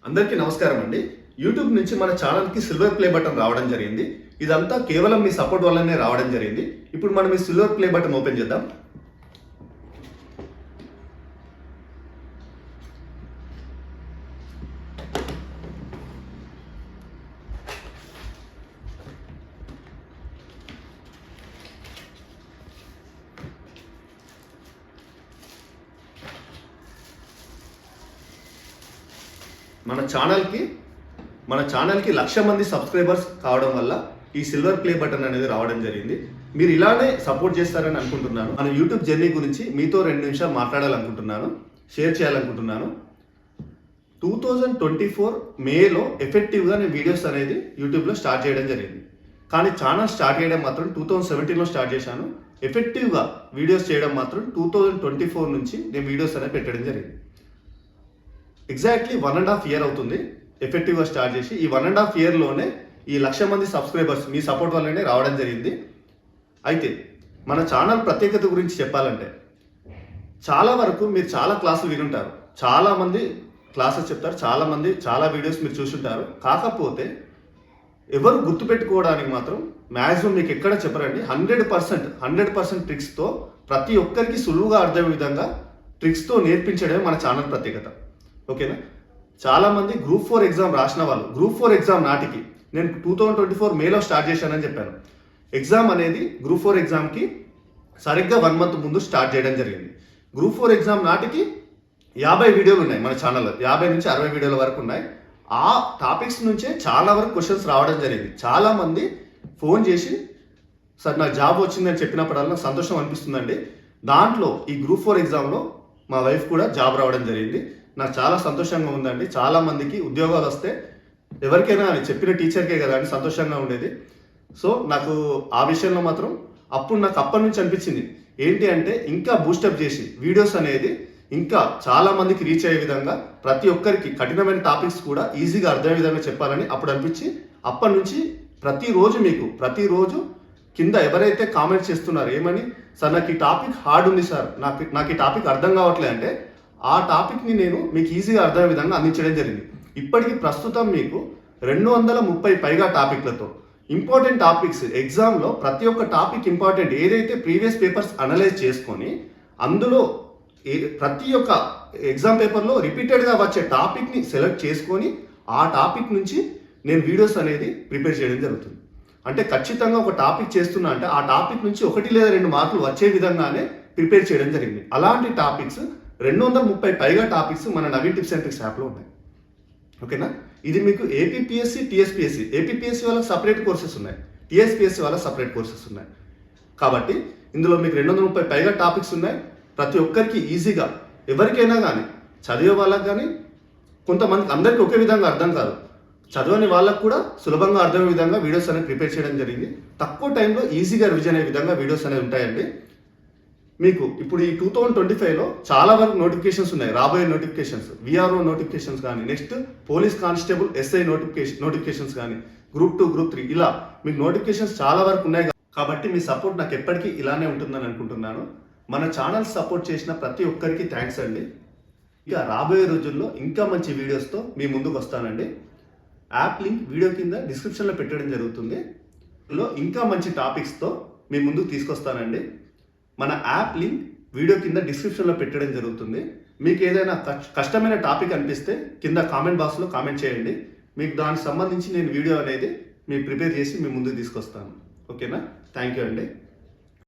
అందరికీ నమస్కారం అండి. యూట్యూబ్ నుంచి మన ఛానల్కి సిల్వర్ ప్లే బటన్ రావడం జరిగింది. ఇదంతా కేవలం మీ సపోర్ట్ వల్లనే రావడం జరిగింది. ఇప్పుడు మనం ఈ సిల్వర్ ప్లే బటన్ ఓపెన్ చేద్దాం. మన ఛానల్కి 1,00,000 మంది సబ్స్క్రైబర్స్ కావడం వల్ల ఈ సిల్వర్ ప్లే బటన్ అనేది రావడం జరిగింది. మీరు ఇలానే సపోర్ట్ చేస్తారని అనుకుంటున్నాను. మన యూట్యూబ్ జర్నీ గురించి మీతో 2 నిమిషాలు మాట్లాడాలనుకుంటున్నాను, షేర్ చేయాలనుకుంటున్నాను. 2024 మేలో ఎఫెక్టివ్గా నేను వీడియోస్ అనేది యూట్యూబ్లో స్టార్ట్ చేయడం జరిగింది. కానీ ఛానల్ స్టార్ట్ చేయడం మాత్రం 2017లో స్టార్ట్ చేశాను. ఎఫెక్టివ్గా వీడియోస్ చేయడం మాత్రం 2024 నుంచి నేను వీడియోస్ అనేది పెట్టడం జరిగింది. ఎగ్జాక్ట్లీ 1.5 ఇయర్ అవుతుంది ఎఫెక్టివ్గా స్టార్ట్ చేసి. ఈ 1.5 ఇయర్లోనే ఈ 1,00,000 మంది సబ్స్క్రైబర్స్ మీ సపోర్ట్ వల్లనే రావడం జరిగింది. అయితే మన ఛానల్ ప్రత్యేకత గురించి చెప్పాలంటే, చాలా వరకు మీరు చాలా క్లాసులు వినుంటారు, చాలామంది క్లాసెస్ చెప్తారు, చాలామంది చాలా వీడియోస్ మీరు చూసుంటారు. కాకపోతే ఎవరు గుర్తుపెట్టుకోవడానికి మాత్రం మ్యాక్సిమం మీకు ఎక్కడ చెప్పరండి. 100% ట్రిక్స్తో ప్రతి ఒక్కరికి సులువుగా అర్థమయ్యే విధంగా ట్రిక్స్తో నేర్పించడమే మన ఛానల్ ప్రత్యేకత. ఓకేనా? చాలామంది గ్రూప్ 4 ఎగ్జామ్ రాసిన వాళ్ళు, గ్రూప్ 4 ఎగ్జామ్ నాటికి నేను 2024 మేలో స్టార్ట్ చేశానని చెప్పాను. ఎగ్జామ్ అనేది గ్రూప్ 4 ఎగ్జామ్కి సరిగ్గా 1 మంత్ ముందు స్టార్ట్ చేయడం జరిగింది. గ్రూప్ 4 ఎగ్జామ్ నాటికి 50 వీడియోలు ఉన్నాయి మన ఛానల్లో, 50 నుంచి 60 వీడియోల వరకు ఉన్నాయి. ఆ టాపిక్స్ నుంచే చాలా వరకు క్వశ్చన్స్ రావడం జరిగింది. చాలామంది ఫోన్ చేసి సార్ నాకు జాబ్ వచ్చిందని చెప్పినప్పుడల్లా నాకు సంతోషం అనిపిస్తుందండి. దాంట్లో ఈ గ్రూప్ 4 ఎగ్జామ్లో మా వైఫ్ కూడా జాబ్ రావడం జరిగింది. నాకు చాలా సంతోషంగా ఉందండి. చాలామందికి ఉద్యోగాలు వస్తే ఎవరికైనా అని చెప్పిన టీచర్కే కదా అని సంతోషంగా ఉండేది. సో నాకు ఆ విషయంలో మాత్రం నాకు అప్పటి నుంచి అనిపించింది ఏంటి అంటే, ఇంకా బూస్టప్ చేసి వీడియోస్ అనేది ఇంకా చాలా మందికి రీచ్ అయ్యే విధంగా, ప్రతి ఒక్కరికి కఠినమైన టాపిక్స్ కూడా ఈజీగా అర్థమయ్యే విధంగా చెప్పాలని అప్పుడు అనిపించి, అప్పటి నుంచి ప్రతిరోజు కింద ఎవరైతే కామెంట్స్ చేస్తున్నారు ఏమని, సార్ నాకు ఈ టాపిక్ హార్డ్ ఉంది సార్, నాకు ఈ టాపిక్ అర్థం కావట్లేదు అంటే, ఆ టాపిక్ని నేను మీకు ఈజీగా అర్థమయ్యే విధంగా అందించడం జరిగింది. ఇప్పటికి ప్రస్తుతం మీకు 230 పైగా టాపిక్లతో ఇంపార్టెంట్ టాపిక్స్, ఎగ్జామ్లో ప్రతి ఒక్క టాపిక్ ఇంపార్టెంట్ ఏదైతే ప్రీవియస్ పేపర్స్ అనలైజ్ చేసుకొని, అందులో ప్రతి ఒక్క ఎగ్జామ్ పేపర్లో రిపీటెడ్గా వచ్చే టాపిక్ని సెలెక్ట్ చేసుకొని ఆ టాపిక్ నుంచి నేను వీడియోస్ అనేది ప్రిపేర్ చేయడం జరుగుతుంది. అంటే ఖచ్చితంగా ఒక టాపిక్ చేస్తున్నా అంటే ఆ టాపిక్ నుంచి 1 లేదా 2 మార్కులు వచ్చే విధంగానే ప్రిపేర్ చేయడం జరిగింది. అలాంటి టాపిక్స్ 230 పైగా టాపిక్స్ మన నవీన్ టిప్స్ అండ్ ట్రిక్స్ యాప్లో ఉన్నాయి. ఓకేనా? ఇది మీకు ఏపీపీఎస్సీ, టీఎస్పీఎస్సీ, ఏపీపీఎస్సీ వాళ్ళకి సపరేట్ కోర్సెస్ ఉన్నాయి, టీఎస్పీఎస్సీ వాళ్ళకి సపరేట్ కోర్సెస్ ఉన్నాయి. కాబట్టి ఇందులో మీకు 230 పైగా టాపిక్స్ ఉన్నాయి. ప్రతి ఒక్కరికి ఈజీగా, ఎవరికైనా కానీ, చదివే వాళ్ళకి కానీ, కొంతమందికి అందరికీ ఒకే విధంగా అర్థం కాదు, చదవని వాళ్ళకు కూడా సులభంగా అర్థమయ్యే విధంగా వీడియోస్ అనేవి ప్రిపేర్ చేయడం జరిగింది. తక్కువ టైంలో ఈజీగా రివిజన్ అయ్యే విధంగా వీడియోస్ అనేవి ఉంటాయండి. మీకు ఇప్పుడు ఈ 2025లో చాలా వరకు నోటిఫికేషన్స్ ఉన్నాయి, రాబోయే నోటిఫికేషన్స్, విఆర్ఓ నోటిఫికేషన్స్ కానీ, next police constable SI notifications కానీ, గ్రూప్ 2, గ్రూప్ 3 ఇలా మీకు నోటిఫికేషన్స్ చాలా వరకు ఉన్నాయి. కాబట్టి మీ సపోర్ట్ నాకు ఎప్పటికీ ఇలానే ఉంటుందని అనుకుంటున్నాను. మన ఛానల్ సపోర్ట్ చేసిన ప్రతి ఒక్కరికి థ్యాంక్స్ అండి. ఇక రాబోయే రోజుల్లో ఇంకా మంచి వీడియోస్తో మీ ముందుకు వస్తానండి. యాప్ లింక్ వీడియో కింద డిస్క్రిప్షన్లో పెట్టడం జరుగుతుంది. ఇంకా మంచి టాపిక్స్తో మీ ముందుకు తీసుకొస్తానండి. మన యాప్ లింక్ వీడియో కింద డిస్క్రిప్షన్లో పెట్టడం జరుగుతుంది. మీకు ఏదైనా కష్టమైన టాపిక్ అనిపిస్తే కింద కామెంట్ బాక్స్లో కామెంట్ చేయండి. మీకు దానికి సంబంధించి నేను వీడియో అనేది ప్రిపేర్ చేసి మీ ముందుకు తీసుకొస్తాను. ఓకేనా? థ్యాంక్ యూ అండి.